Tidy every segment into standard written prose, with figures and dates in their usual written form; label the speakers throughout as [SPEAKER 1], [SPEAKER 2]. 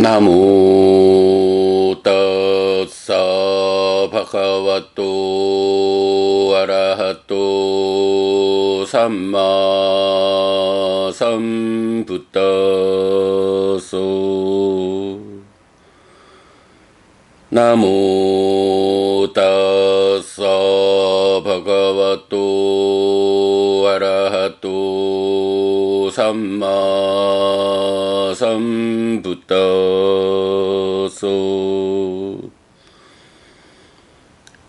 [SPEAKER 1] 나무 따사 바카와또 아라하또 삼마 삼부따소 나무 따사 바카와또 아라하또 삼마 삼부따소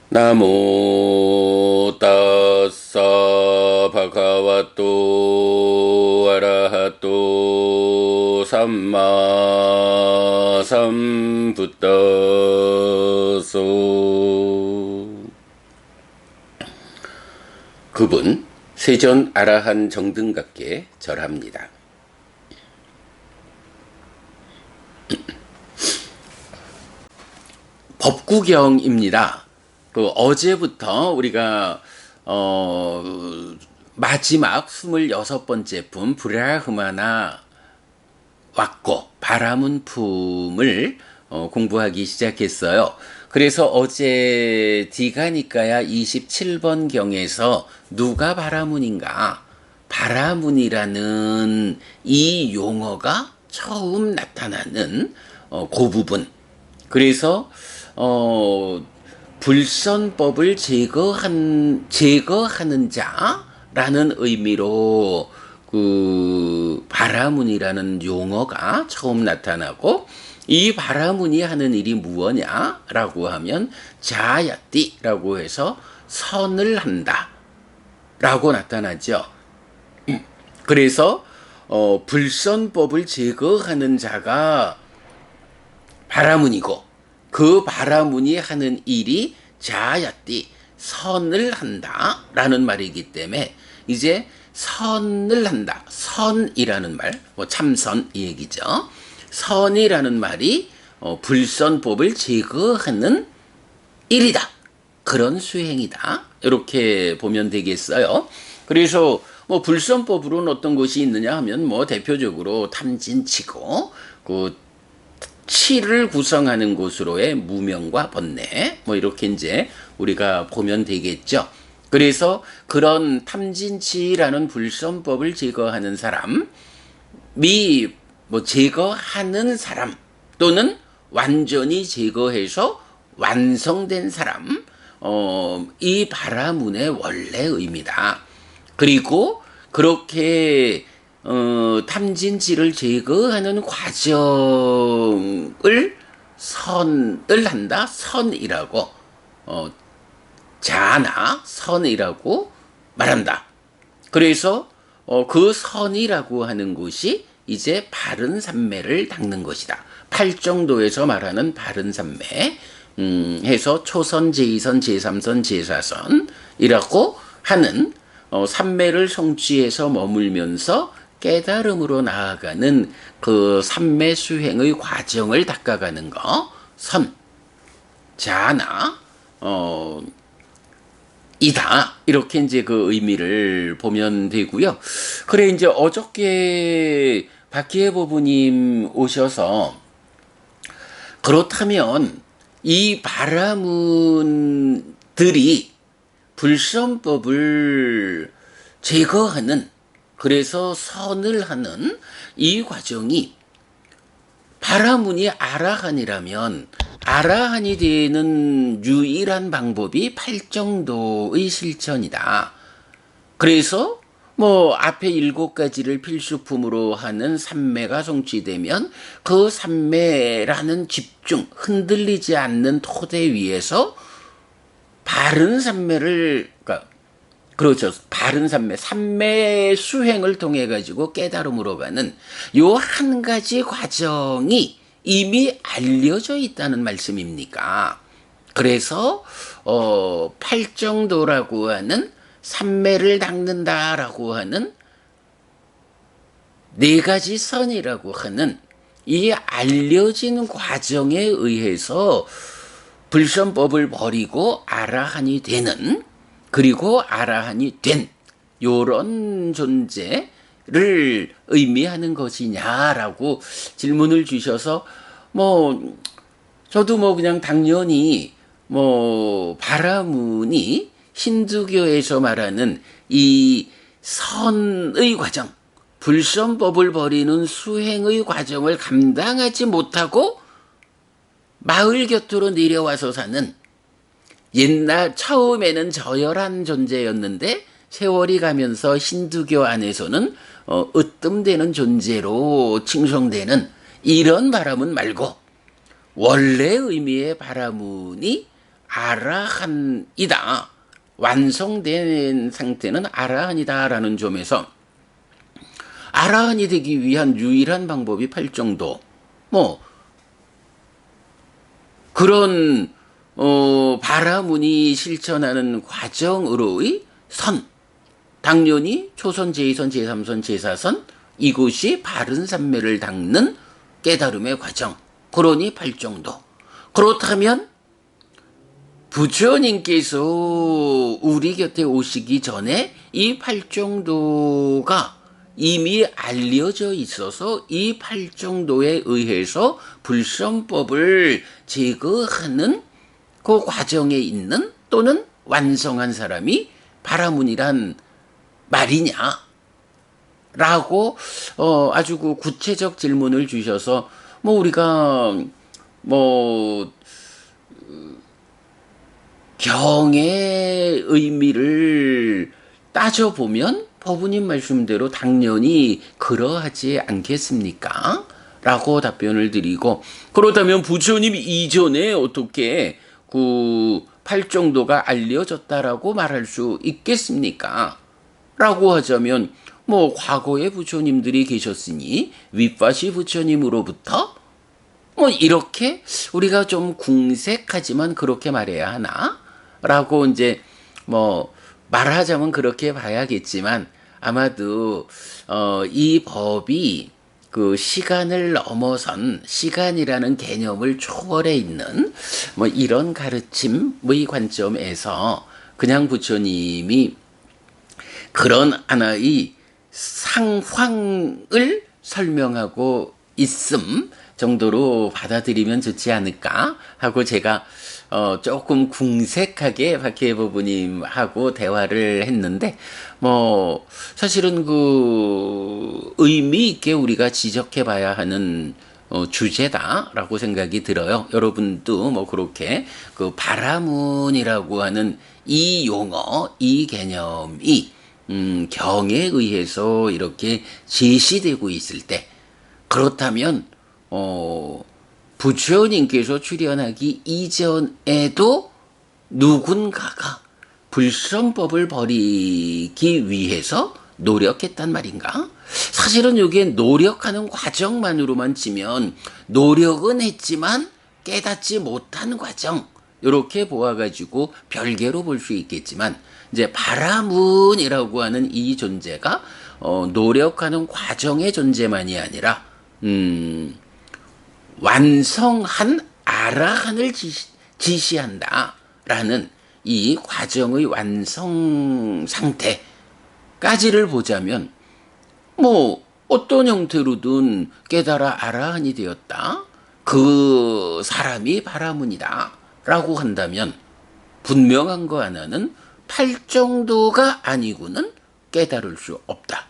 [SPEAKER 1] 나모 따사 바카와또 아라하또 삼마 삼부따소. 그분 세존 아라한 정등각께 절합니다. 법구경입니다. 어제부터 우리가 마지막 26번째 품 브라흐마나 왔고 바라문품을 공부하기 시작했어요. 그래서 어제 디가니까야 27번 경에서 누가 바라문인가, 바라문이라는 이 용어가 처음 나타나는 그 부분, 그래서 불선법을 제거하는 자라는 의미로 그 바라문이라는 용어가 처음 나타나고, 이 바라문이 하는 일이 무엇냐라고 하면 자야띠라고 해서 선을 한다 라고 나타나죠. 그래서 불선법을 제거하는 자가 바라문이고, 그 바라문이 하는 일이 자야띠, 선을 한다 라는 말이기 때문에 이제 선을 한다, 선이라는 말, 참선 이 얘기죠. 선이라는 말이 불선법을 제거하는 일이다, 그런 수행이다, 이렇게 보면 되겠어요. 그래서 불선법으로는 어떤 것이 있느냐 하면 대표적으로 탐진치고, 그 치를 구성하는 곳으로의 무명과 번뇌, 이렇게 이제 우리가 보면 되겠죠. 그래서 그런 탐진치라는 불선법을 제거하는 사람이 제거하는 사람, 또는 완전히 제거해서 완성된 사람, 이 바라문의 원래 의미다. 그리고 그렇게 탐진치를 제거하는 과정을 선을 한다, 선이라고, 자나 선이라고 말한다. 그래서 그 선이라고 하는 것이 이제 바른 삼매를 닦는 것이다. 팔정도에서 말하는 바른 삼매, 해서 초선, 제2선, 제3선, 제4선이라고 하는 삼매를 성취해서 머물면서 깨달음으로 나아가는 그 삼매 수행의 과정을 닦아가는 거, 선, 자나, 이다, 이렇게 이제 그 의미를 보면 되고요. 그래, 이제 어저께 박기혜 보부님 오셔서, 그렇다면 이 바라문들이 불선법을 제거하는, 그래서 선을 하는 이 과정이 바라문이 아라한이라면, 아라한이 되는 유일한 방법이 팔정도의 실천이다. 그래서 앞에 7가지를 필수품으로 하는 삼매가 성취되면 그 삼매라는 집중, 흔들리지 않는 토대 위에서 바른 삼매를, 그렇죠, 바른 삼매, 삼매 수행을 통해 가지고 깨달음으로 가는 요 한 가지 과정이 이미 알려져 있다는 말씀입니까? 그래서 팔정도라고 하는 삼매를 닦는다라고 하는 4가지 선이라고 하는 이 알려진 과정에 의해서 불선법을 버리고 아라한이 되는, 그리고 아라한이 된 요런 존재를 의미하는 것이냐라고 질문을 주셔서 뭐 저도 뭐 그냥 당연히 뭐 바라문이 힌두교에서 말하는 이 선의 과정, 불선법을 버리는 수행의 과정을 감당하지 못하고 마을 곁으로 내려와서 사는 옛날 처음에는 저열한 존재였는데 세월이 가면서 힌두교 안에서는 으뜸되는 존재로 칭송되는 이런 바라문 말고 원래 의미의 바라문이 아라한이다. 완성된 상태는 아라한이다라는 점에서 아라한이 되기 위한 유일한 방법이 팔정도. 뭐 그런 바라문이 실천하는 과정으로의 선. 당연히 초선, 제2선, 제3선, 제4선 이곳이 바른 삼매를 닦는 깨달음의 과정. 그러니 팔정도. 그렇다면 부처님께서 우리 곁에 오시기 전에 이 팔정도가 이미 알려져 있어서 이 팔정도에 의해서 불성법을 제거하는 그 과정에 있는 또는 완성한 사람이 바라문이란 말이냐? 라고 아주 그 구체적 질문을 주셔서 뭐 우리가 뭐 경의 의미를 따져보면 법우님 말씀대로 당연히 그러하지 않겠습니까? 라고 답변을 드리고, 그렇다면 부처님 이전에 어떻게 그 팔정도가 알려졌다라고 말할 수 있겠습니까? 라고 하자면 뭐 과거에 부처님들이 계셨으니 윗바시 부처님으로부터 뭐 이렇게 우리가 좀 궁색하지만 그렇게 말해야 하나? 라고 이제 뭐 말하자면 그렇게 봐야겠지만 아마도 이 법이 그 시간을 넘어선 시간이라는 개념을 초월해 있는 뭐 이런 가르침의 관점에서 그냥 부처님이 그런 하나의 상황을 설명하고 있음 정도로 받아들이면 좋지 않을까 하고 제가 조금 궁색하게 박혜보부님하고 대화를 했는데 뭐 사실은 그 의미 있게 우리가 지적해 봐야 하는 주제다라고 생각이 들어요. 여러분도 뭐 그렇게 그 바라문이라고 하는 이 용어, 이 개념이 경에 의해서 이렇게 제시되고 있을 때 그렇다면 부처님께서 출현하기 이전에도 누군가가 불성법을 버리기 위해서 노력했단 말인가? 사실은 여기에 노력하는 과정만으로만 치면 노력은 했지만 깨닫지 못한 과정 이렇게 보아가지고 별개로 볼 수 있겠지만 이제 바라문이라고 하는 이 존재가 노력하는 과정의 존재만이 아니라 완성한 아라한을 지시한다라는 이 과정의 완성 상태까지를 보자면 뭐 어떤 형태로든 깨달아 아라한이 되었다. 그 사람이 바라문이다 라고 한다면 분명한 거 하나는 팔정도가 아니고는 깨달을 수 없다.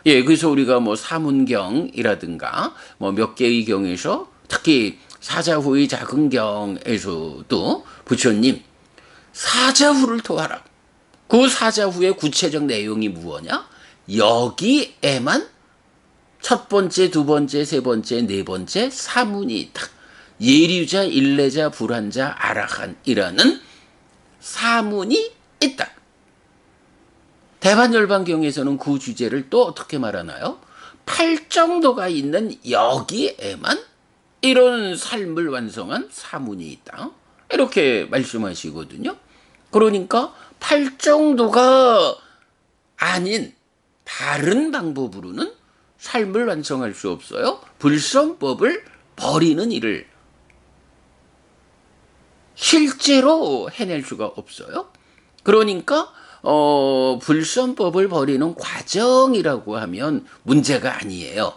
[SPEAKER 1] 예, 그래서 우리가 뭐 사문경이라든가 뭐 몇 개의 경에서 특히 사자후의 작은 경에서도 부처님 사자후를 토하라. 그 사자후의 구체적 내용이 무엇이냐? 여기에만 첫 번째, 두 번째, 세 번째, 네 번째 사문이 있다. 예류자, 일례자, 불한자, 아라한이라는 사문이 있다. 대반열반경에서는 그 주제를 또 어떻게 말하나요? 팔정도가 있는 여기에만 이런 삶을 완성한 사문이 있다. 이렇게 말씀하시거든요. 그러니까 팔정도가 아닌 다른 방법으로는 삶을 완성할 수 없어요. 불성법을 버리는 일을 실제로 해낼 수가 없어요. 그러니까 불성법을 버리는 과정이라고 하면 문제가 아니에요.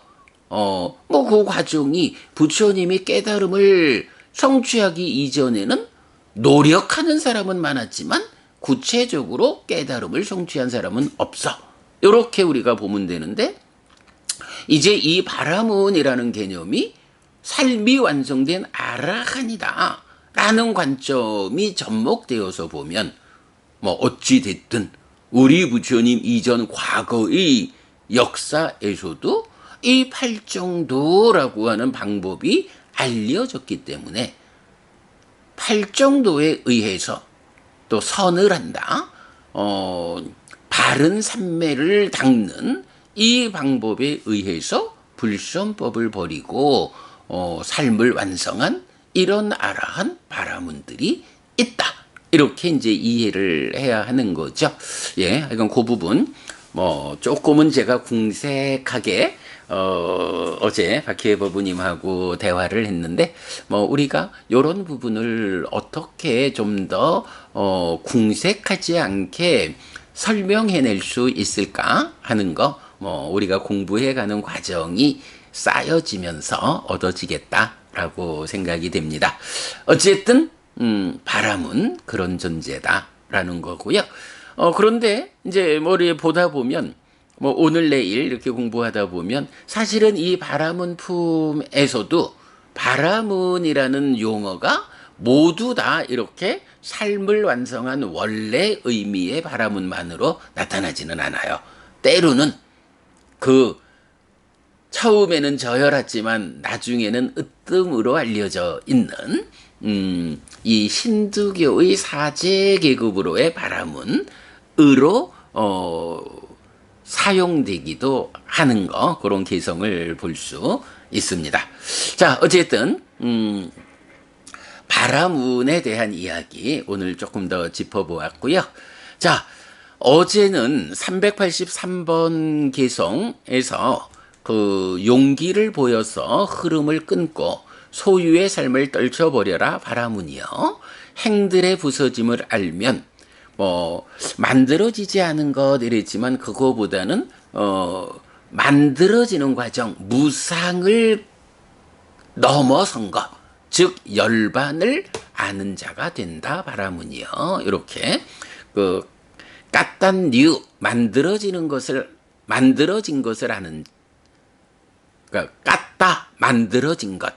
[SPEAKER 1] 뭐 그 과정이 부처님이 깨달음을 성취하기 이전에는 노력하는 사람은 많았지만 구체적으로 깨달음을 성취한 사람은 없어. 이렇게 우리가 보면 되는데 이제 이 바라문이라는 개념이 삶이 완성된 아라한이다 라는 관점이 접목되어서 보면 뭐 어찌 됐든 우리 부처님 이전 과거의 역사에서도 이 팔정도라고 하는 방법이 알려졌기 때문에 팔정도에 의해서 또 선을 한다. 바른 삼매를 닦는 이 방법에 의해서 불선법을 버리고 삶을 완성한 이런 아라한 바라문들이 있다. 이렇게 이제 이해를 해야 하는 거죠. 예, 이건 그 부분 뭐 조금은 제가 궁색하게 어제 박희애 법우님하고 대화를 했는데 뭐 우리가 이런 부분을 어떻게 좀 더 궁색하지 않게 설명해낼 수 있을까 하는 거 뭐 우리가 공부해가는 과정이 쌓여지면서 얻어지겠다라고 생각이 됩니다. 어쨌든 바람은 그런 존재다라는 거고요. 그런데 이제 머리에 보다 보면 뭐 오늘 내일 이렇게 공부하다 보면 사실은 이 바라문 품에서도 바라문이라는 용어가 모두 다 이렇게 삶을 완성한 원래 의미의 바라문만으로 나타나지는 않아요. 때로는 그 처음에는 저열하지만 나중에는 으뜸으로 알려져 있는 이 힌두교의 사제 계급으로의 바라문으로 사용되기도 하는 거 그런 개성을 볼 수 있습니다. 자, 어쨌든 바라문에 대한 이야기 오늘 조금 더 짚어보았고요. 자, 어제는 383번 개성에서 그 용기를 보여서 흐름을 끊고 소유의 삶을 떨쳐버려라 바라문이요. 행들의 부서짐을 알면 뭐 만들어지지 않은 것 이랬지만 그거보다는 만들어지는 과정 무상을 넘어선 것, 즉 열반을 아는 자가 된다 바라문이요. 이렇게 그 까딴뉴 만들어진 것을 아는, 그러니까 깠다 만들어진 것,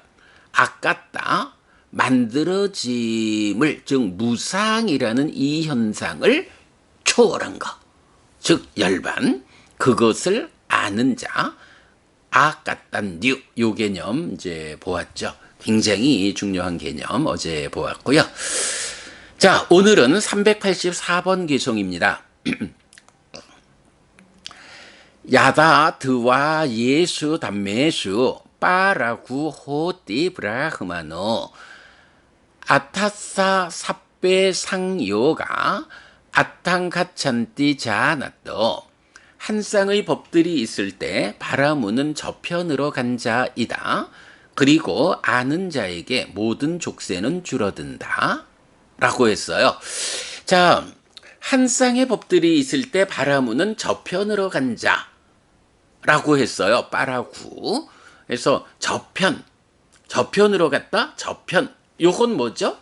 [SPEAKER 1] 아깠다 만들어짐을, 즉 무상이라는 이 현상을 초월한 것, 즉 열반, 그것을 아는 자, 아까딴뉴 요 개념 이제 보았죠. 굉장히 중요한 개념 어제 보았고요. 자, 오늘은 384번 개성입니다. 야다 드와 예수 담메수 빠라구 호띠 브라흐마노 아타사 삽배 상요가 아탕가찬띠 자나또 한 쌍의 법들이 있을 때 바라무는 저편으로 간 자이다. 그리고 아는 자에게 모든 족쇄는 줄어든다. 라고 했어요. 자, 한 쌍의 법들이 있을 때 바라무는 저편으로 간 자라고 했어요. 빠라구. 그래서 저편으로 갔다? 저편. 요건 뭐죠?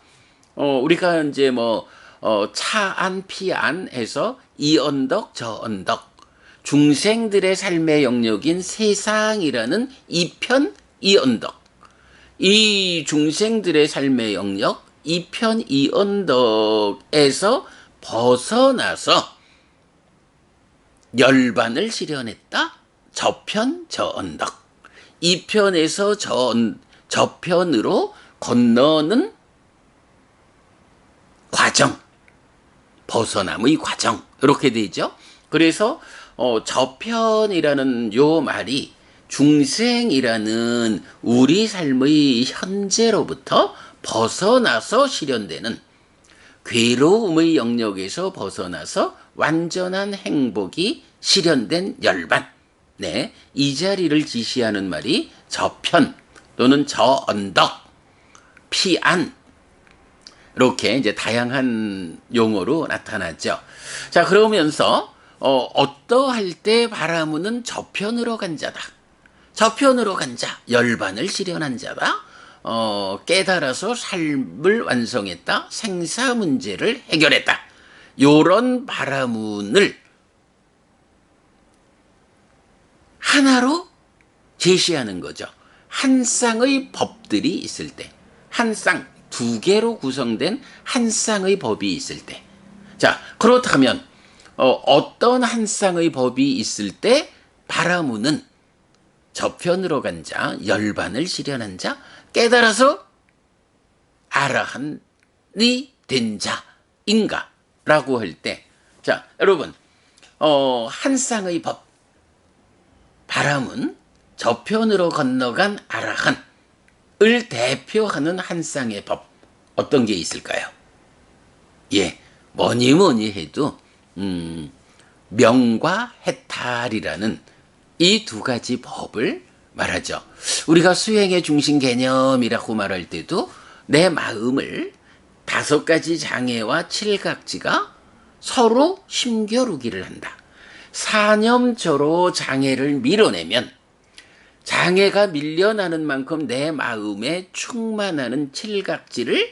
[SPEAKER 1] 우리가 이제 뭐, 차안, 피안 해서 이 언덕, 저 언덕. 중생들의 삶의 영역인 세상이라는 이편, 이 언덕. 이 중생들의 삶의 영역, 이편, 이 언덕에서 벗어나서 열반을 실현했다. 저편, 저 언덕. 이편에서 저편으로 건너는 과정, 벗어남의 과정, 이렇게 되죠. 그래서 저편이라는 요 말이 중생이라는 우리 삶의 현재로부터 벗어나서 실현되는 괴로움의 영역에서 벗어나서 완전한 행복이 실현된 열반. 네, 이 자리를 지시하는 말이 저편 또는 저 언덕, 피안, 이렇게 이제 다양한 용어로 나타나죠. 자, 그러면서 어떠할 때 바라무는 저편으로 간 자다. 저편으로 간 자, 열반을 실현한 자다. 깨달아서 삶을 완성했다. 생사 문제를 해결했다. 요런 바라문을 하나로 제시하는 거죠. 한 쌍의 법들이 있을 때, 한 쌍, 두 개로 구성된 한 쌍의 법이 있을 때. 자, 그렇다면 어떤 한 쌍의 법이 있을 때 바라문은 저편으로 간 자, 열반을 실현한 자, 깨달아서 아라한이 된 자인가? 라고 할 때, 자, 여러분, 한 쌍의 법, 바람은 저편으로 건너간 아라한을 대표하는 한 쌍의 법, 어떤 게 있을까요? 예, 뭐니 해도, 명과 해탈이라는 이 두 가지 법을 말하죠. 우리가 수행의 중심 개념이라고 말할 때도 내 마음을 5가지 장애와 7각지가 서로 힘겨루기를 한다. 사념처로 장애를 밀어내면 장애가 밀려나는 만큼 내 마음에 충만하는 7각지를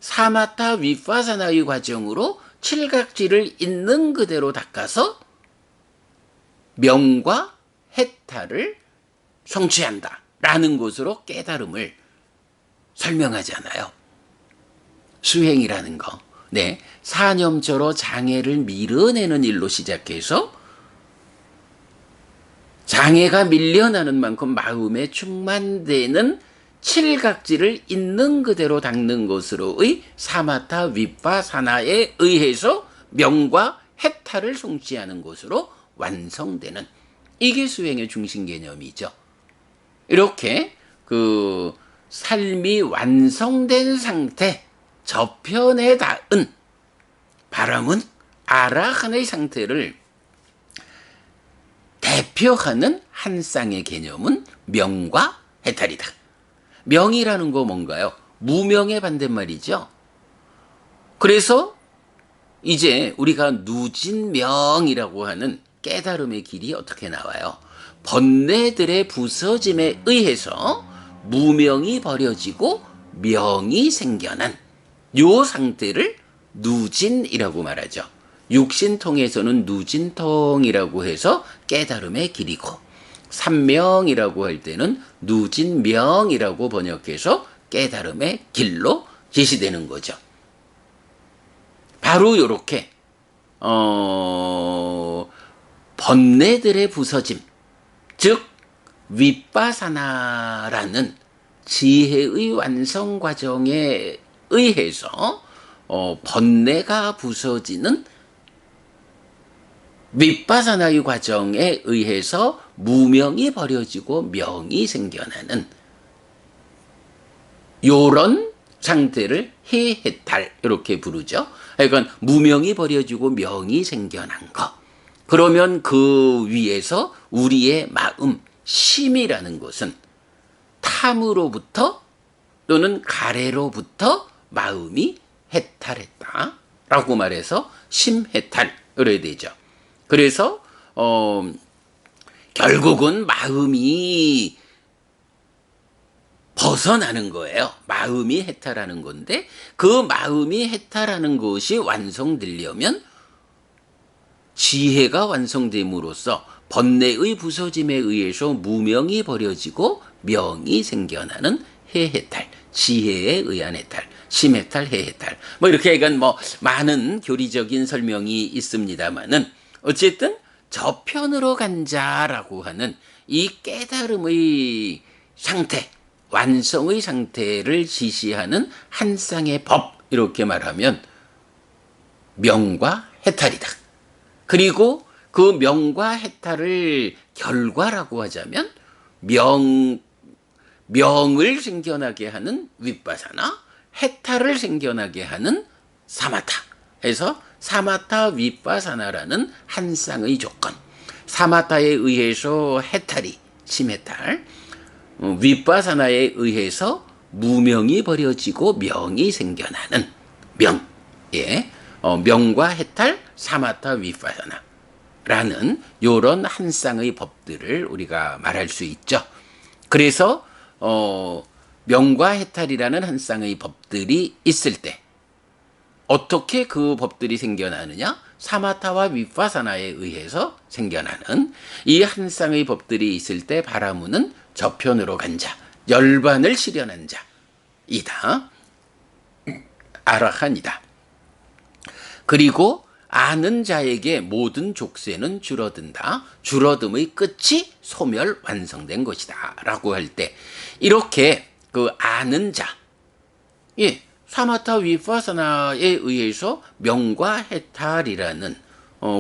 [SPEAKER 1] 사마타 위파사나의 과정으로 7각지를 있는 그대로 닦아서 명과 해탈을 성취한다 라는 것으로 깨달음을 설명하잖아요. 수행이라는 거, 네, 사념처로 장애를 밀어내는 일로 시작해서 장애가 밀려나는 만큼 마음에 충만되는 7각지를 있는 그대로 닦는 것으로의 사마타 위파사나에 의해서 명과 해탈을 성취하는 것으로 완성되는, 이게 수행의 중심 개념이죠. 이렇게 그 삶이 완성된 상태, 저편에 닿은 바람은 아라한의 상태를 대표하는 한 쌍의 개념은 명과 해탈이다. 명이라는 거 뭔가요? 무명의 반대말이죠. 그래서 이제 우리가 누진명이라고 하는 깨달음의 길이 어떻게 나와요? 번뇌들의 부서짐에 의해서 무명이 버려지고 명이 생겨난 요 상태를 누진이라고 말하죠. 육신통에서는 누진통이라고 해서 깨달음의 길이고, 삼명이라고 할 때는 누진명이라고 번역해서 깨달음의 길로 제시되는 거죠. 바로 이렇게 번뇌들의 부서짐, 즉 윗바사나라는 지혜의 완성 과정에 의해서 번뇌가 부서지는 윗바사나의 과정에 의해서 무명이 버려지고 명이 생겨나는 요런 상태를 해해탈 이렇게 부르죠. 그러니까 무명이 버려지고 명이 생겨난 거. 그러면 그 위에서 우리의 마음, 심이라는 것은 탐으로부터 또는 가래로부터 마음이 해탈했다 라고 말해서 심해탈 이래야 되죠. 그래서 결국은 마음이 벗어나는 거예요. 마음이 해탈하는 건데, 그 마음이 해탈하는 것이 완성되려면 지혜가 완성됨으로써 번뇌의 부서짐에 의해서 무명이 버려지고 명이 생겨나는 해해탈, 지혜에 의한 해탈, 심해탈, 해해탈, 뭐 이렇게 약간 뭐 많은 교리적인 설명이 있습니다만은 어쨌든 저편으로 간 자라고 하는 이 깨달음의 상태, 완성의 상태를 지시하는 한 쌍의 법, 이렇게 말하면 명과 해탈이다. 그리고 그 명과 해탈을 결과라고 하자면 명을 생겨나게 하는 윗바사나, 해탈을 생겨나게 하는 사마타 해서 사마타 윗바사나라는 한 쌍의 조건, 사마타에 의해서 해탈이 심해탈, 윗바사나에 의해서 무명이 버려지고 명이 생겨나는 명, 예, 명과 해탈, 사마타 윗바사나, 라는 요런 한 쌍의 법들을 우리가 말할 수 있죠. 그래서 명과 해탈이라는 한 쌍의 법들이 있을 때 어떻게 그 법들이 생겨나느냐? 사마타와 위파사나에 의해서 생겨나는 이 한 쌍의 법들이 있을 때 바라무는 저편으로 간 자, 열반을 실현한 자이다. 아라한이다. 그리고 아는 자에게 모든 족쇄는 줄어든다. 줄어듦의 끝이 소멸 완성된 것이다. 라고 할 때 이렇게 그 아는 자, 예, 사마타 위파사나에 의해서 명과 해탈이라는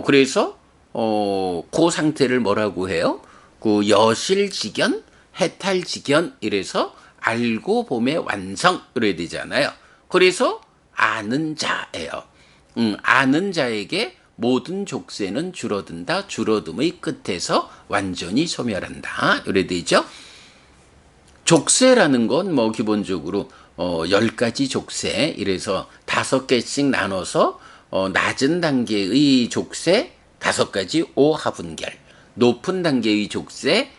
[SPEAKER 1] 그래서 그 상태를 뭐라고 해요? 그 여실직견, 해탈직견 이래서 알고 봄의 완성 그래야 되잖아요. 그래서 아는 자예요. 아는 자에게 모든 족쇄는 줄어든다. 줄어듦의 끝에서 완전히 소멸한다. 이래 되죠. 족쇄라는 건 뭐 기본적으로 10가지 족쇄 이래서 5개씩 나눠서 낮은 단계의 족쇄 5가지 5하분결, 높은 단계의 족쇄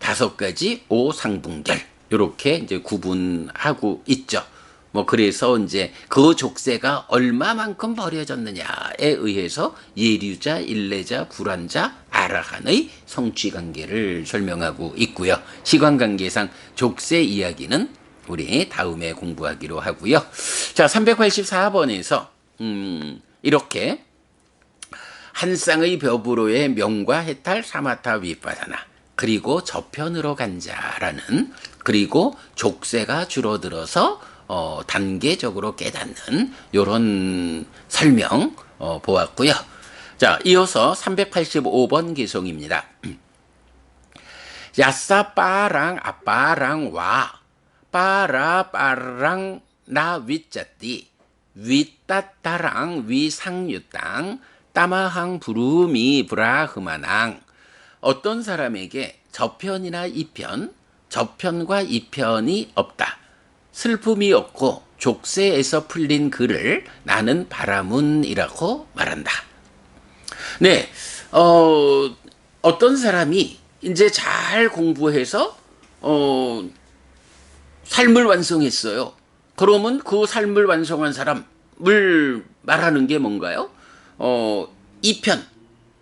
[SPEAKER 1] 5가지 5상분결 이렇게 이제 구분하고 있죠. 뭐 그래서 이제 그 족쇄가 얼마만큼 버려졌느냐에 의해서 예류자, 일례자, 불환자, 아라한의 성취 관계를 설명하고 있고요. 시간 관계상 족쇄 이야기는 우리 다음에 공부하기로 하고요. 자, 384번에서 이렇게 한 쌍의 벽으로의 명과 해탈 사마타 위파사나 그리고 저편으로 간 자라는 그리고 족쇄가 줄어들어서 단계적으로 깨닫는 요런 설명 보았고요. 자, 이어서 385번 개송입니다. 야싸 빠랑 아빠랑 와 빠라 빠랑 나 윗자띠 윗따따랑 위상유땅 따마항 부르미 브라흐마낭. 어떤 사람에게 저편이나 이편, 저편과 이편이 없다. 슬픔이 없고 족쇄에서 풀린 그를 나는 바라문이라고 말한다. 네, 어떤 사람이 이제 잘 공부해서 삶을 완성했어요. 그러면 그 삶을 완성한 사람을 말하는 게 뭔가요? 이편,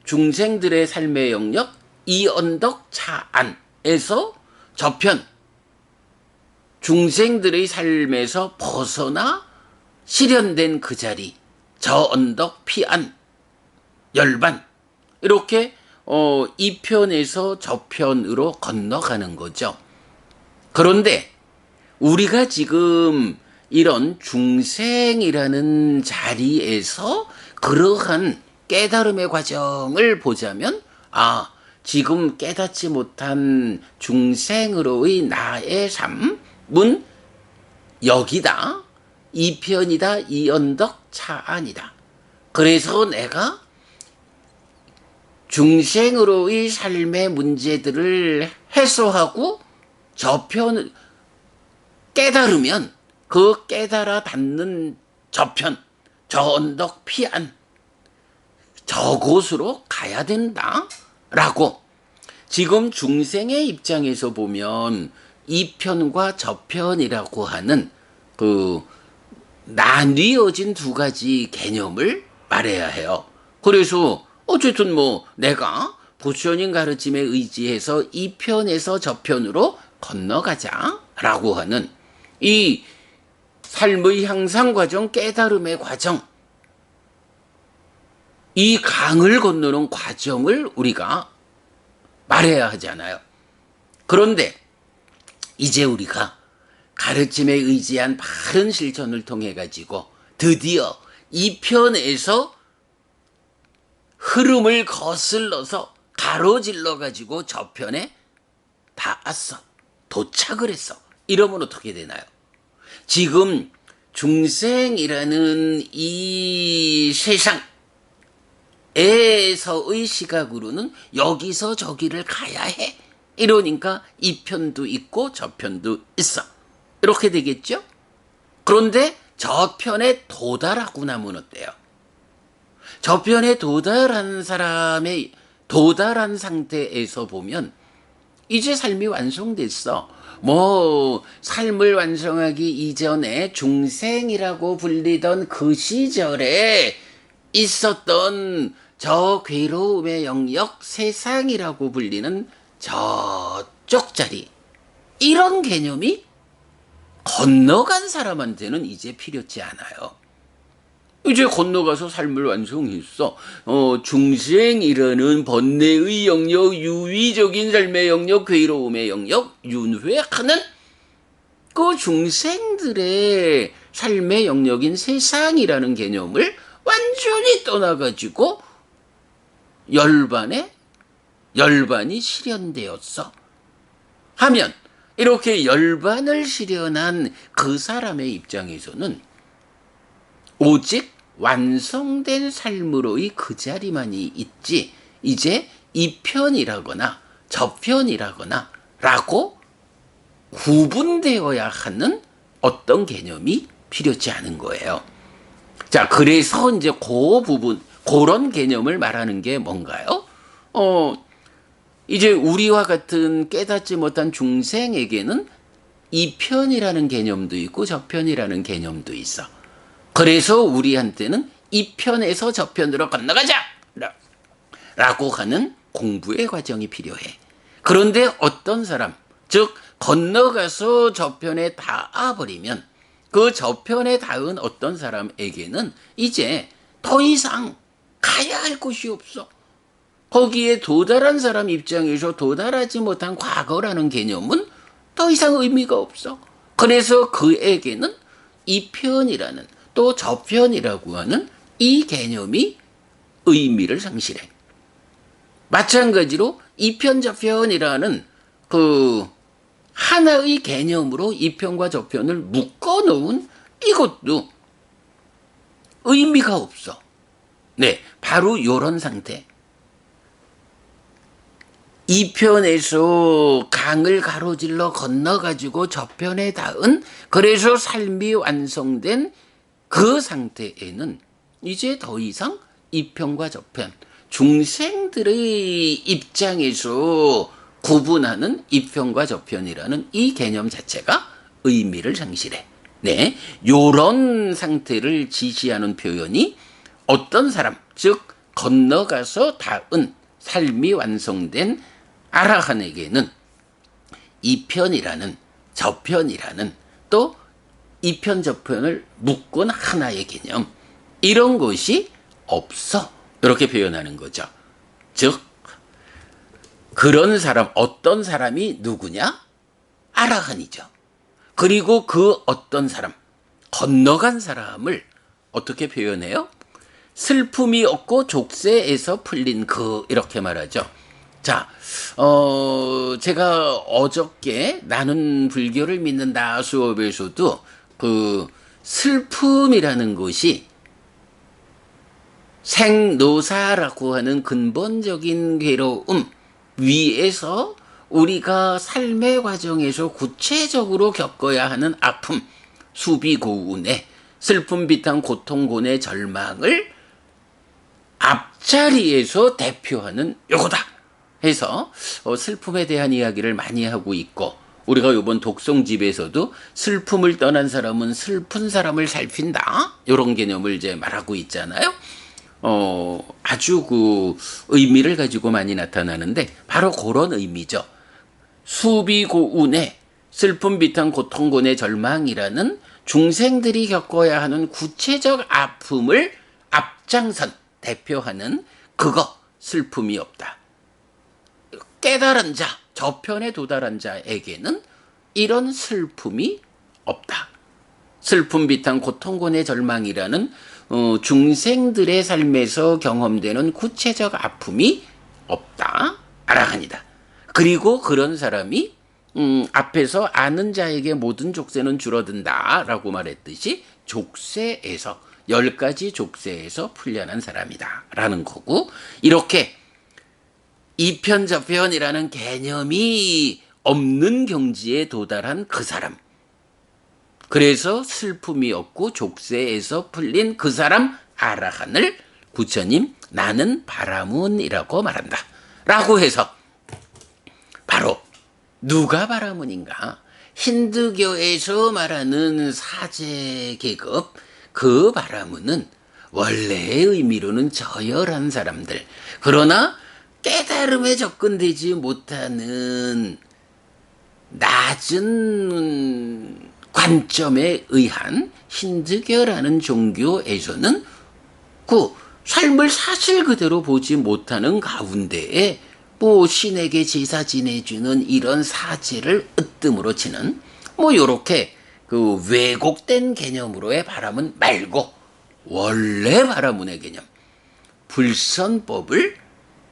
[SPEAKER 1] 중생들의 삶의 영역, 이 언덕 차안에서 저편, 중생들의 삶에서 벗어나 실현된 그 자리, 저 언덕 피안, 열반 이렇게 이 편에서 저 편으로 건너가는 거죠. 그런데 우리가 지금 이런 중생이라는 자리에서 그러한 깨달음의 과정을 보자면 지금 깨닫지 못한 중생으로의 나의 삶은 여기다. 이 편이다. 이 언덕 차안이다. 그래서 내가 중생으로의 삶의 문제들을 해소하고 저편을 깨달으면 그 깨달아 닿는 저편, 저 언덕 피안, 저곳으로 가야 된다. 라고 지금 중생의 입장에서 보면 이편과 저편이라고 하는 그 나뉘어진 두 가지 개념을 말해야 해요. 그래서 어쨌든 뭐 내가 부처님 가르침에 의지해서 이 편에서 저 편으로 건너가자라고 하는 이 삶의 향상 과정, 깨달음의 과정, 이 강을 건너는 과정을 우리가 말해야 하잖아요. 그런데 이제 우리가 가르침에 의지한 바른 실천을 통해 가지고 드디어 이 편에서 흐름을 거슬러서 가로질러 가지고 저편에 닿았어. 도착을 했어. 이러면 어떻게 되나요? 지금 중생이라는 이 세상에서의 시각으로는 여기서 저기를 가야 해. 이러니까 이 편도 있고 저 편도 있어. 이렇게 되겠죠? 그런데 저 편에 도달하고 나면 어때요? 저편에 도달한 사람의 도달한 상태에서 보면 이제 삶이 완성됐어. 뭐 삶을 완성하기 이전에 중생이라고 불리던 그 시절에 있었던 저 괴로움의 영역, 세상이라고 불리는 저쪽 자리, 이런 개념이 건너간 사람한테는 이제 필요치 않아요. 이제 건너가서 삶을 완성했어. 중생이라는 번뇌의 영역, 유의적인 삶의 영역, 괴로움의 영역, 윤회하는 그 중생들의 삶의 영역인 세상이라는 개념을 완전히 떠나가지고 열반이 실현되었어. 하면 이렇게 열반을 실현한 그 사람의 입장에서는 오직 완성된 삶으로의 그 자리만이 있지, 이제 이편이라거나 저편이라거나 라고 구분되어야 하는 어떤 개념이 필요치 않은 거예요. 자, 그래서 이제 그 부분, 그런 개념을 말하는 게 뭔가요? 이제 우리와 같은 깨닫지 못한 중생에게는 이편이라는 개념도 있고 저편이라는 개념도 있어. 그래서 우리한테는 이편에서 저편으로 건너가자! 라고 하는 공부의 과정이 필요해. 그런데 어떤 사람, 즉 건너가서 저편에 닿아버리면 그 저편에 닿은 어떤 사람에게는 이제 더 이상 가야 할 곳이 없어. 거기에 도달한 사람 입장에서 도달하지 못한 과거라는 개념은 더 이상 의미가 없어. 그래서 그에게는 이편이라는, 또 저편이라고 하는 이 개념이 의미를 상실해. 마찬가지로 이편 저편이라는 그 하나의 개념으로 이편과 저편을 묶어놓은 이것도 의미가 없어. 네, 바로 이런 상태. 이편에서 강을 가로질러 건너가지고 저편에 닿은, 그래서 삶이 완성된 그 상태에는 이제 더 이상 이편과 저편, 중생들의 입장에서 구분하는 이편과 저편이라는 이 개념 자체가 의미를 상실해. 네, 요런 상태를 지시하는 표현이 어떤 사람, 즉 건너가서 닿은 삶이 완성된 아라한에게는 이편이라는 저편이라는, 또 이편 저편을 묶은 하나의 개념, 이런 것이 없어. 이렇게 표현하는 거죠. 즉 그런 사람, 어떤 사람이 누구냐? 아라한이죠. 그리고 그 어떤 사람, 건너간 사람을 어떻게 표현해요? 슬픔이 없고 족쇄에서 풀린 그, 이렇게 말하죠. 자, 제가 어저께 나는 불교를 믿는다 수업에서도 그 슬픔이라는 것이 생노사라고 하는 근본적인 괴로움 위에서 우리가 삶의 과정에서 구체적으로 겪어야 하는 아픔, 수비고운의 슬픔, 비탄, 고통, 고뇌, 절망을 앞자리에서 대표하는 요거다 해서 슬픔에 대한 이야기를 많이 하고 있고, 우리가 이번 독송집에서도 슬픔을 떠난 사람은 슬픈 사람을 살핀다, 이런 개념을 이제 말하고 있잖아요. 아주 그 의미를 가지고 많이 나타나는데 바로 그런 의미죠. 수비고운의 슬픔, 비탄, 고통, 고뇌, 절망이라는 중생들이 겪어야 하는 구체적 아픔을 앞장선 대표하는 그거, 슬픔이 없다. 깨달은 자, 저편에 도달한 자에게는 이런 슬픔이 없다. 슬픔, 비탄, 고통, 고뇌, 절망이라는 중생들의 삶에서 경험되는 구체적 아픔이 없다. 아라한이다. 그리고 그런 사람이 앞에서 아는 자에게 모든 족쇄는 줄어든다 라고 말했듯이 족쇄에서, 10가지 족쇄에서 풀려난 사람이다 라는 거고, 이렇게 이편 저편이라는 개념이 없는 경지에 도달한 그 사람, 그래서 슬픔이 없고 족쇄에서 풀린 그 사람 아라한을 부처님 나는 바라문이라고 말한다. 라고 해서 바로 누가 바라문인가? 힌두교에서 말하는 사제 계급, 그 바라문은 원래의 의미로는 저열한 사람들, 그러나 깨달음에 접근되지 못하는 낮은 관점에 의한 힌두교라는 종교에서는 그 삶을 사실 그대로 보지 못하는 가운데에 뭐 신에게 제사 지내주는 이런 사제를 으뜸으로 치는 뭐 요렇게 그 왜곡된 개념으로의 바라문 말고 원래 바라문의 개념, 불선법을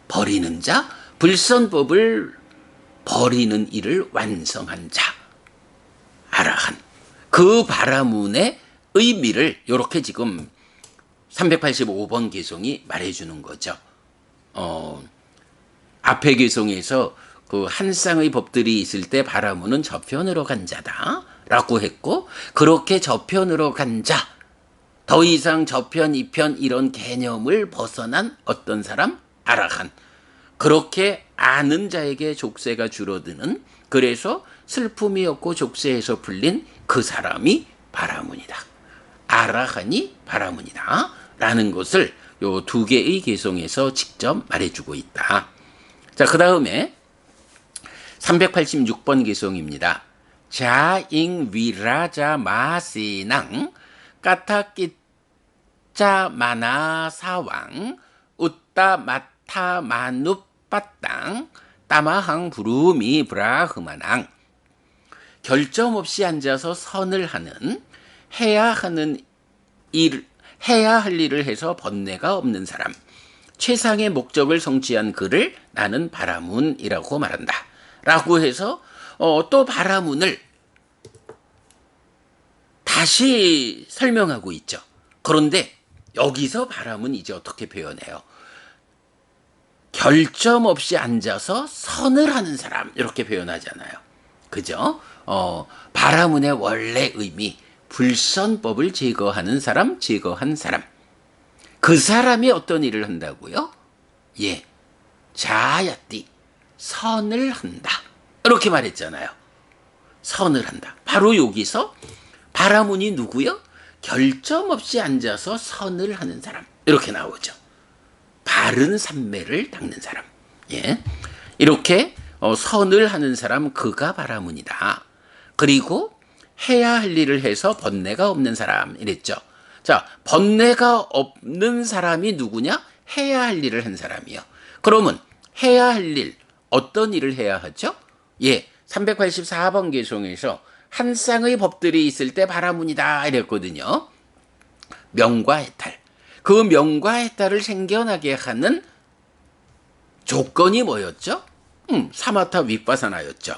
[SPEAKER 1] 버리는 자, 불선법을 버리는 일을 완성한 자, 아라한, 그 바라문의 의미를 요렇게 지금 385번 개송이 말해주는 거죠. 앞에 개송에서 그 한 쌍의 법들이 있을 때 바라문은 저편으로 간 자다 라고 했고, 그렇게 저편으로 간 자, 더 이상 저편, 이편 이런 개념을 벗어난 어떤 사람? 아라한. 그렇게 아는 자에게 족쇄가 줄어드는, 그래서 슬픔이 없고 족쇄에서 풀린 그 사람이 바라문이다. 아라한이 바라문이다. 라는 것을 요 두 개의 개송에서 직접 말해주고 있다. 자, 그 다음에 386번 개송입니다. 자잉 위라자 마시낭 까타끼짜 마나 사왕 웃다 마타 마누빠땅 따마항 부루미 브라흐마낭. 결점 없이 앉아서 선을 하는, 해야 할 일을 해서 번뇌가 없는 사람, 최상의 목적을 성취한 그를 나는 바라문이라고 말한다. 라고 해서 또 바라문을 다시 설명하고 있죠. 그런데 여기서 바라문 이제 어떻게 표현해요? 결점 없이 앉아서 선을 하는 사람, 이렇게 표현하잖아요. 그죠? 바라문의 원래 의미, 불선법을 제거하는 사람, 제거한 사람. 그 사람이 어떤 일을 한다고요? 예, 자야띠, 선을 한다. 이렇게 말했잖아요. 선을 한다. 바로 여기서 바라문이 누구요? 결점 없이 앉아서 선을 하는 사람. 이렇게 나오죠. 바른 삼매를 닦는 사람. 예, 이렇게 선을 하는 사람, 그가 바라문이다. 그리고 해야 할 일을 해서 번뇌가 없는 사람 이랬죠. 자, 번뇌가 없는 사람이 누구냐? 해야 할 일을 한 사람이요. 그러면 해야 할 일, 어떤 일을 해야 하죠? 예, 384번 개송에서 한 쌍의 법들이 있을 때 바라문이다 이랬거든요. 명과 해탈. 그 명과 해탈을 생겨나게 하는 조건이 뭐였죠? 사마타 윗바사나였죠.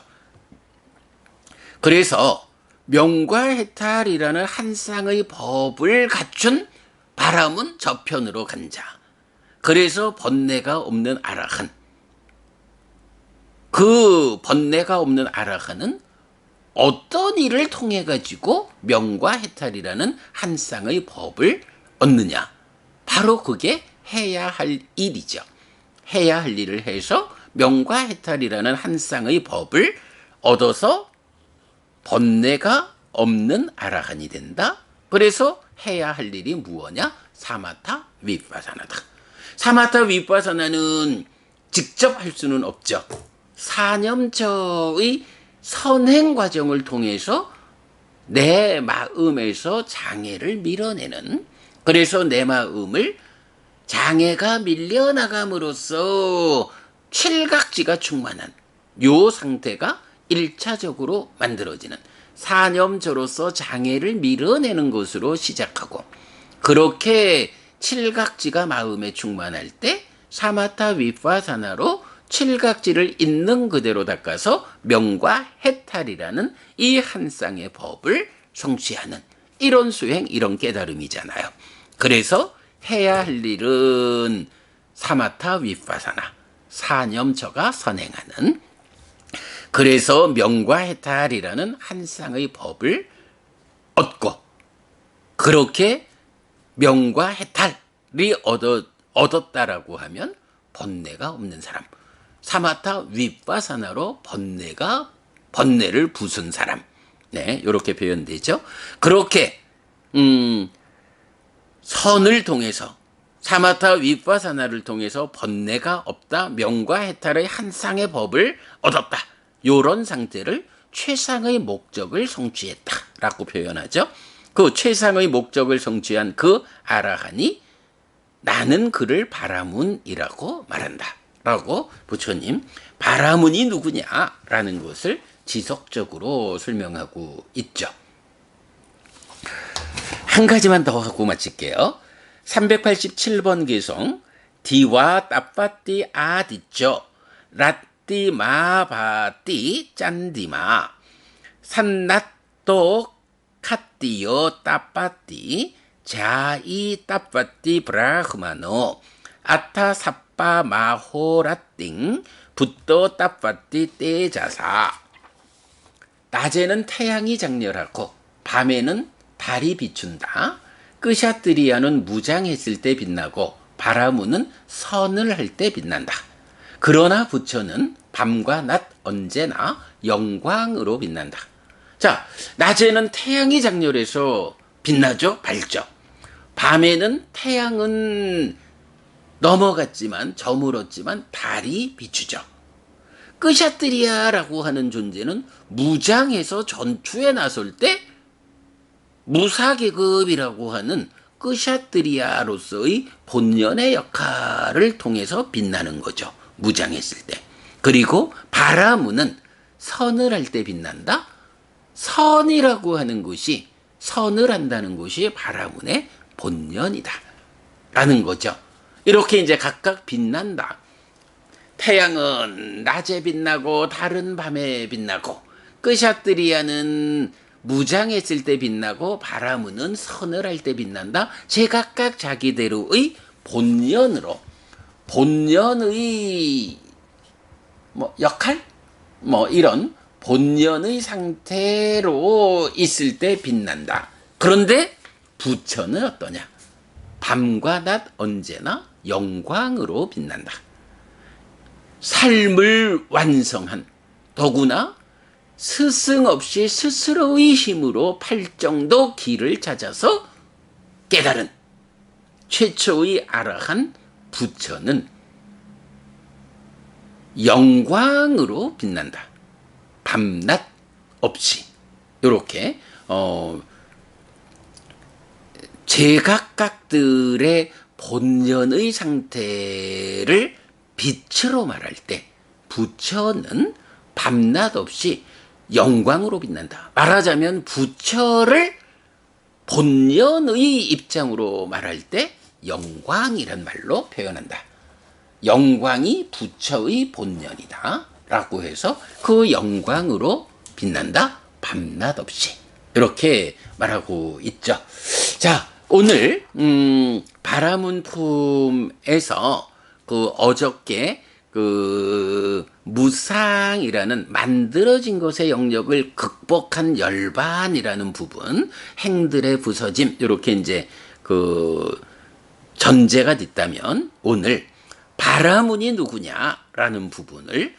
[SPEAKER 1] 그래서 명과 해탈이라는 한 쌍의 법을 갖춘 바람은 저편으로 간 자. 그래서 번뇌가 없는 아라한. 그 번뇌가 없는 아라한은 어떤 일을 통해 가지고 명과 해탈이라는 한 쌍의 법을 얻느냐? 바로 그게 해야 할 일이죠. 해야 할 일을 해서 명과 해탈이라는 한 쌍의 법을 얻어서 번뇌가 없는 아라한이 된다. 그래서 해야 할 일이 무엇냐? 사마타 윗바사나다. 사마타 윗바사나는 직접 할 수는 없죠. 사념처의 선행 과정을 통해서 내 마음에서 장애를 밀어내는, 그래서 내 마음을 장애가 밀려나감으로써 칠각지가 충만한 요 상태가 1차적으로 만들어지는 사념저로서 장애를 밀어내는 것으로 시작하고, 그렇게 칠각지가 마음에 충만할 때 사마타 윗바사나로 칠각지를 있는 그대로 닦아서 명과 해탈이라는 이 한 쌍의 법을 성취하는 이런 수행, 이런 깨달음이잖아요. 그래서 해야 할 일은 사마타 윗바사나, 사념처가 선행하는, 그래서 명과 해탈이라는 한 쌍의 법을 얻고, 그렇게 명과 해탈이 얻었다라고 하면 번뇌가 없는 사람, 사마타 윗바사나로 번뇌를 부순 사람. 네, 이렇게 표현되죠. 그렇게 선을 통해서 사마타 윗바사나를 통해서 번뇌가 없다. 명과 해탈의 한 쌍의 법을 얻었다. 요런 상태를 최상의 목적을 성취했다라고 표현하죠. 그 최상의 목적을 성취한 그 아라한이 나는 그를 바라문이라고 말한다. 라고 부처님 바라문이 누구냐라는 것을 지속적으로 설명하고 있죠. 한 가지만 더 하고 마칠게요. 387번 개송 디와 따빠띠 아디죠 라띠 마바띠 짠디마 산낫도 카띠요 따빠띠 자이 따빠띠 브라흐마노 아타 삽바 마호라띵 붓도 따빠띠 떼자사. 낮에는 태양이 장렬하고 밤에는 달이 비춘다. 끄샤뜨리아는 무장했을 때 빛나고 바라문은 선을 할 때 빛난다. 그러나 부처는 밤과 낮 언제나 영광으로 빛난다. 자, 낮에는 태양이 장렬해서 빛나죠? 밝죠? 밤에는 태양은 넘어갔지만 저물었지만 달이 비추죠. 끄샤뜨리아라고 하는 존재는 무장해서 전투에 나설 때 무사계급이라고 하는 끄샤뜨리아로서의 본연의 역할을 통해서 빛나는 거죠. 무장했을 때. 그리고 바라문은 선을 할 때 빛난다. 선이라고 하는 것이 선을 한다는 것이 바라문의 본연이다. 라는 거죠. 이렇게 이제 각각 빛난다. 태양은 낮에 빛나고 달은 밤에 빛나고 끄샤뜨리아는 무장했을 때 빛나고 바라문은 선을 할 때 빛난다. 제각각 자기대로의 본연의 역할? 이런 본연의 상태로 있을 때 빛난다. 그런데 부처는 어떠냐? 밤과 낮 언제나 영광으로 빛난다. 삶을 완성한 더구나 스승 없이 스스로의 힘으로 팔정도 길을 찾아서 깨달은 최초의 아라한 부처는 영광으로 빛난다. 밤낮 없이. 이렇게 제각각들의 본연의 상태를 빛으로 말할 때 부처는 밤낮 없이 영광으로 빛난다. 말하자면 부처를 본연의 입장으로 말할 때 영광이란 말로 표현한다. 영광이 부처의 본연이다 라고 해서 그 영광으로 빛난다. 밤낮 없이. 이렇게 말하고 있죠. 자, 오늘 바라문품에서 그 어저께 그 무상이라는 만들어진 것의 영역을 극복한 열반이라는 부분, 행들의 부서짐, 이렇게 이제 그 전제가 됐다면 오늘 바라문이 누구냐라는 부분을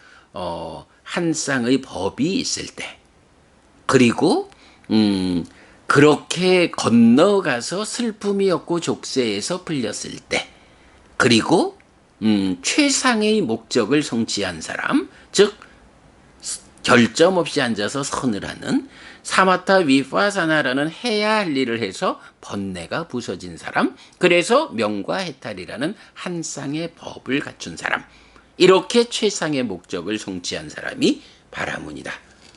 [SPEAKER 1] 한 쌍의 법이 있을 때, 그리고 그렇게 건너가서 슬픔이 없고 족쇄에서 풀렸을 때, 그리고 최상의 목적을 성취한 사람, 즉 결점 없이 앉아서 선을 하는 사마타 위파사나라는 해야 할 일을 해서 번뇌가 부서진 사람, 그래서 명과 해탈이라는 한 쌍의 법을 갖춘 사람, 이렇게 최상의 목적을 성취한 사람이 바라문이다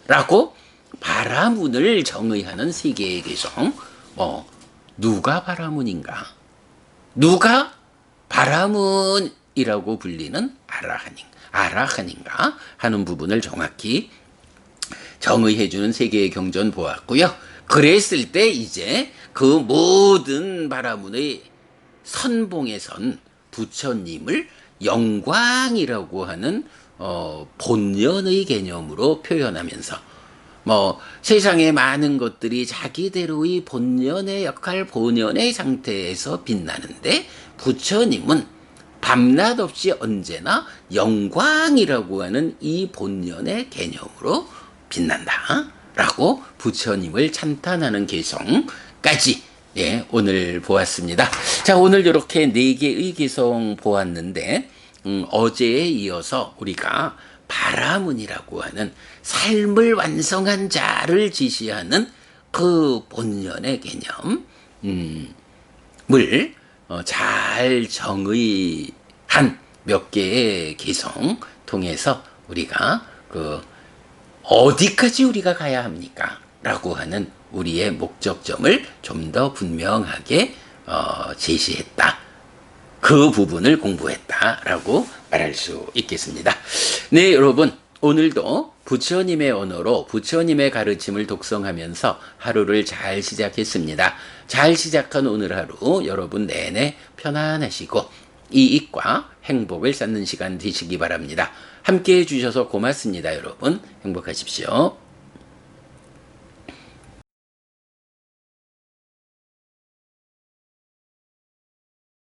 [SPEAKER 1] 라고 바라문을 정의하는 세 개의 개성. 누가 바라문인가? 누가 바라문이라고 불리는 아라한인가 하는 부분을 정확히 정의해주는 세 개의 경전 보았고요. 그랬을 때 이제 그 모든 바라문의 선봉에 선 부처님을 영광이라고 하는 본연의 개념으로 표현하면서 세상의 많은 것들이 자기대로의 본연의 역할, 본연의 상태에서 빛나는데 부처님은 밤낮 없이 언제나 영광이라고 하는 이 본연의 개념으로 빛난다. 라고 부처님을 찬탄하는 개성까지 오늘 보았습니다. 자, 오늘 이렇게 4개의 개성 보았는데 어제에 이어서 우리가 바라문이라고 하는 삶을 완성한 자를 지시하는 그 본연의 개념을 잘 정의한 몇 개의 개성 통해서 우리가 어디까지 우리가 가야 합니까? 라고 하는 우리의 목적점을 좀 더 분명하게 제시했다. 그 부분을 공부했다라고 말할 수 있겠습니다. 네, 여러분, 오늘도 부처님의 언어로 부처님의 가르침을 독성하면서 하루를 잘 시작했습니다. 잘 시작한 오늘 하루 여러분 내내 편안하시고 이익과 행복을 쌓는 시간 되시기 바랍니다. 함께해 주셔서 고맙습니다, 여러분. 행복하십시오.